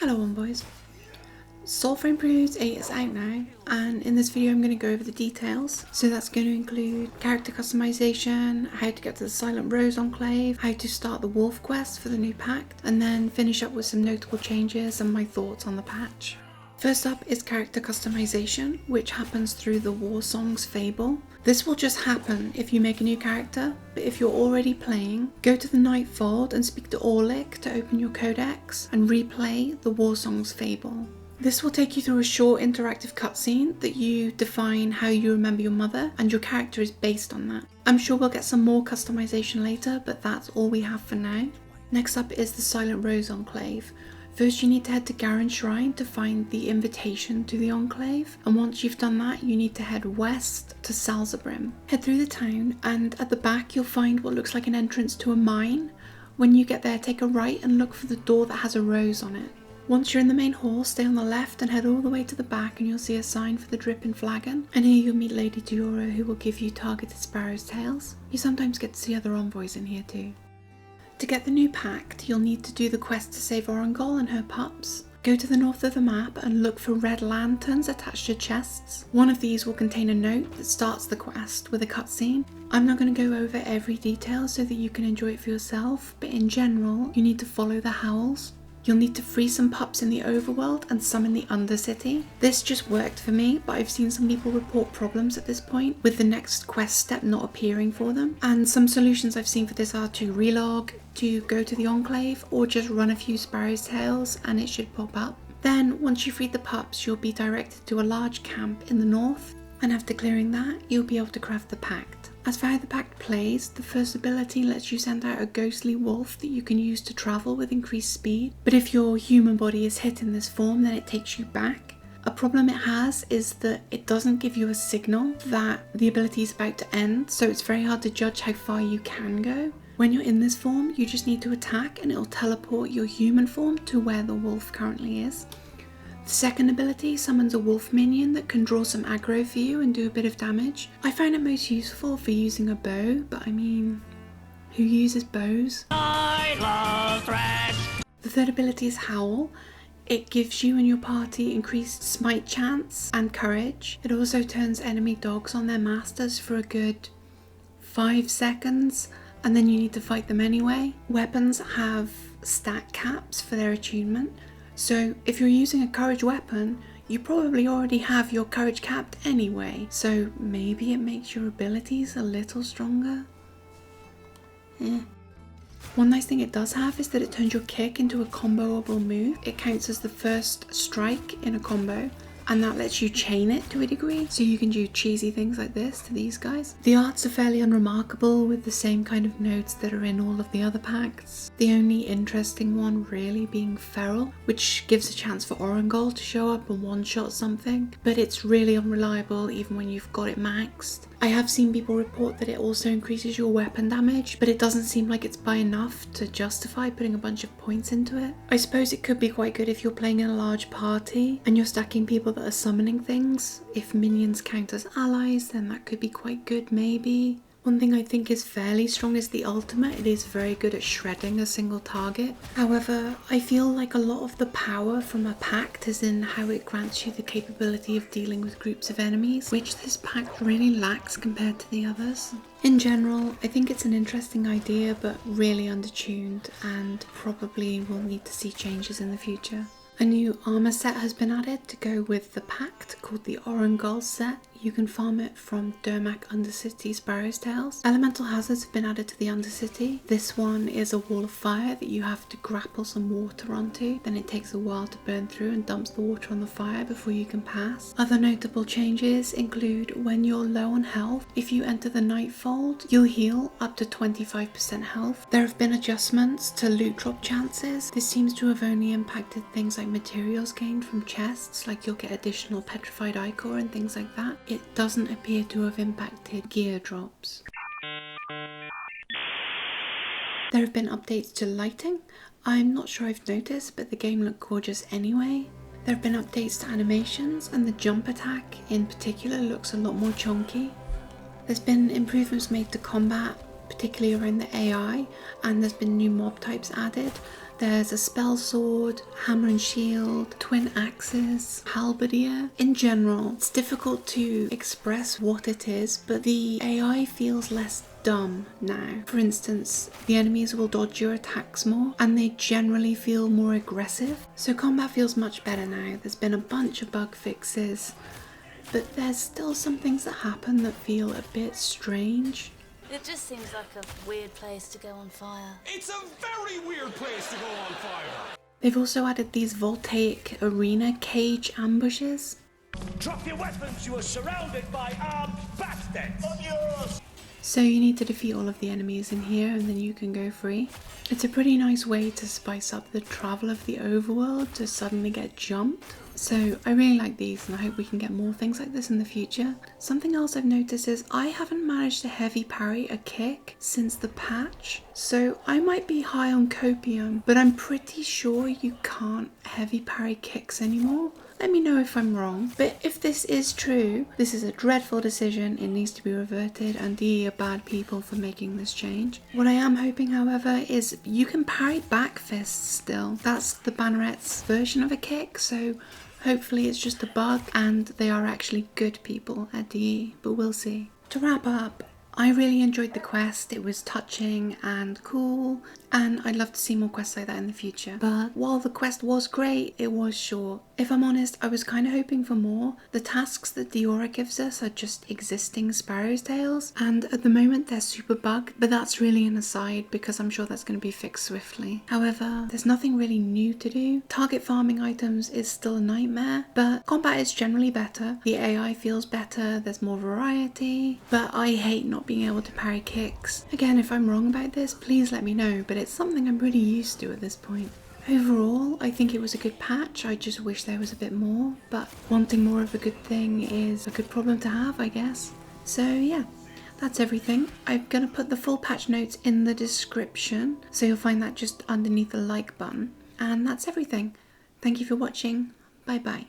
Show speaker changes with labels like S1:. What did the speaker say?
S1: Hello boys. Soulframe Preludes 8 is out now, and in this video I'm going to go over the details. So that's going to include character customization, how to get to the Silent Rose Enclave, how to start the wolf quest for the new Pact, and then finish up with some notable changes and my thoughts on the patch. First up is character customization, which happens through the War Songs Fable. This will just happen if you make a new character, but if you're already playing, go to the Nightfold and speak to Orengall to open your codex and replay the War Songs Fable. This will take you through a short interactive cutscene that you define how you remember your mother, and your character is based on that. I'm sure we'll get some more customization later, but that's all we have for now. Next up is the Silent Rose Enclave. First you need to head to Garen's Shrine to find the invitation to the Enclave, and once you've done that you need to head west to Salzabrim. Head through the town and at the back you'll find what looks like an entrance to a mine. When you get there, take a right and look for the door that has a rose on it. Once you're in the main hall, stay on the left and head all the way to the back and you'll see a sign for the Dripping Flagon, and here you'll meet Lady Diora, who will give you targeted sparrow's tails. You sometimes get to see other envoys in here too. To get the new Pact, you'll need to do the quest to save Orengall and her pups. Go to the north of the map and look for red lanterns attached to chests. One of these will contain a note that starts the quest with a cutscene. I'm not going to go over every detail so that you can enjoy it for yourself, but in general, you need to follow the howls. You'll need to free some pups in the overworld and some in the undercity. This just worked for me, but I've seen some people report problems at this point with the next quest step not appearing for them. And some solutions I've seen for this are to relog, to go to the Enclave, or just run a few sparrow's tails and it should pop up. Then once you've freed the pups, you'll be directed to a large camp in the north, and after clearing that, you'll be able to craft the Pact. As for how the Pact plays, the first ability lets you send out a ghostly wolf that you can use to travel with increased speed, but if your human body is hit in this form, then it takes you back. A problem it has is that it doesn't give you a signal that the ability is about to end, so it's very hard to judge how far you can go. When you're in this form, you just need to attack and it'll teleport your human form to where the wolf currently is. The second ability summons a wolf minion that can draw some aggro for you and do a bit of damage. I find it most useful for using a bow, but I mean, who uses bows? The third ability is Howl. It gives you and your party increased smite chance and courage. It also turns enemy dogs on their masters for a good 5 seconds, and then you need to fight them anyway. Weapons have stat caps for their attunement. So if you're using a courage weapon, you probably already have your courage capped anyway, so maybe it makes your abilities a little stronger. One nice thing it does have is that it turns your kick into a comboable move. It counts as the first strike in a combo, and that lets you chain it to a degree, so you can do cheesy things like this to these guys. The arts are fairly unremarkable, with the same kind of notes that are in all of the other pacts. The only interesting one really being Feral, which gives a chance for Orengall to show up and one-shot something, but it's really unreliable even when you've got it maxed. I have seen people report that it also increases your weapon damage, but it doesn't seem like it's by enough to justify putting a bunch of points into it. I suppose it could be quite good if you're playing in a large party and you're stacking people that are summoning things. If minions count as allies, then that could be quite good maybe. One thing I think is fairly strong is the ultimate. It is very good at shredding a single target. However, I feel like a lot of the power from a pact is in how it grants you the capability of dealing with groups of enemies, which this pact really lacks compared to the others. In general, I think it's an interesting idea, but really undertuned, and probably will need to see changes in the future. A new armour set has been added to go with the Pact called the Orengall set. You can farm it from Dermak undercity sparrow's tails. Elemental hazards have been added to the undercity. This one is a wall of fire that you have to grapple some water onto. Then it takes a while to burn through and dumps the water on the fire before you can pass. Other notable changes include when you're low on health, if you enter the Nightfold, you'll heal up to 25% health. There have been adjustments to loot drop chances. This seems to have only impacted things like materials gained from chests, like you'll get additional petrified ichor and things like that. It doesn't appear to have impacted gear drops. There have been updates to lighting. I'm not sure I've noticed, but the game looked gorgeous anyway. There have been updates to animations, and the jump attack in particular looks a lot more chunky. There's been improvements made to combat, particularly around the AI, and there's been new mob types added. There's a spell sword, hammer and shield, twin axes, halberdier. In general, it's difficult to express what it is, but the AI feels less dumb now. For instance, the enemies will dodge your attacks more and they generally feel more aggressive. So combat feels much better now. There's been a bunch of bug fixes, but there's still some things that happen that feel a bit strange.
S2: It just seems like a weird place to go on fire.
S3: It's a very weird place to go on fire.
S1: They've also added these voltaic arena cage ambushes.
S4: Drop your weapons, you are surrounded by armed bastards! On yours!
S1: So you need to defeat all of the enemies in here and then you can go free. It's a pretty nice way to spice up the travel of the overworld to suddenly get jumped. So I really like these and I hope we can get more things like this in the future. Something else I've noticed is I haven't managed to heavy parry a kick since the patch. So I might be high on copium, but I'm pretty sure you can't heavy parry kicks anymore. Let me know if I'm wrong. But if this is true, this is a dreadful decision. It needs to be reverted and DE are bad people for making this change. What I am hoping, however, is you can parry back fists still. That's the banneret's version of a kick, so hopefully it's just a bug and they are actually good people at DE, but we'll see. To wrap up, I really enjoyed the quest. It was touching and cool, and I'd love to see more quests like that in the future. But while the quest was great, it was short. If I'm honest, I was kind of hoping for more. The tasks that Diora gives us are just existing Sparrow's Tales, and at the moment they're super bugged, but that's really an aside because I'm sure that's going to be fixed swiftly. However, there's nothing really new to do. Target farming items is still a nightmare, but combat is generally better. The AI feels better, there's more variety, but I hate not being able to parry kicks. Again, if I'm wrong about this, please let me know, but it's something I'm pretty used to at this point. Overall, I think it was a good patch. I just wish there was a bit more, but wanting more of a good thing is a good problem to have, I guess. So yeah, that's everything. I'm gonna put the full patch notes in the description, so you'll find that just underneath the like button. And that's everything. Thank you for watching. Bye bye.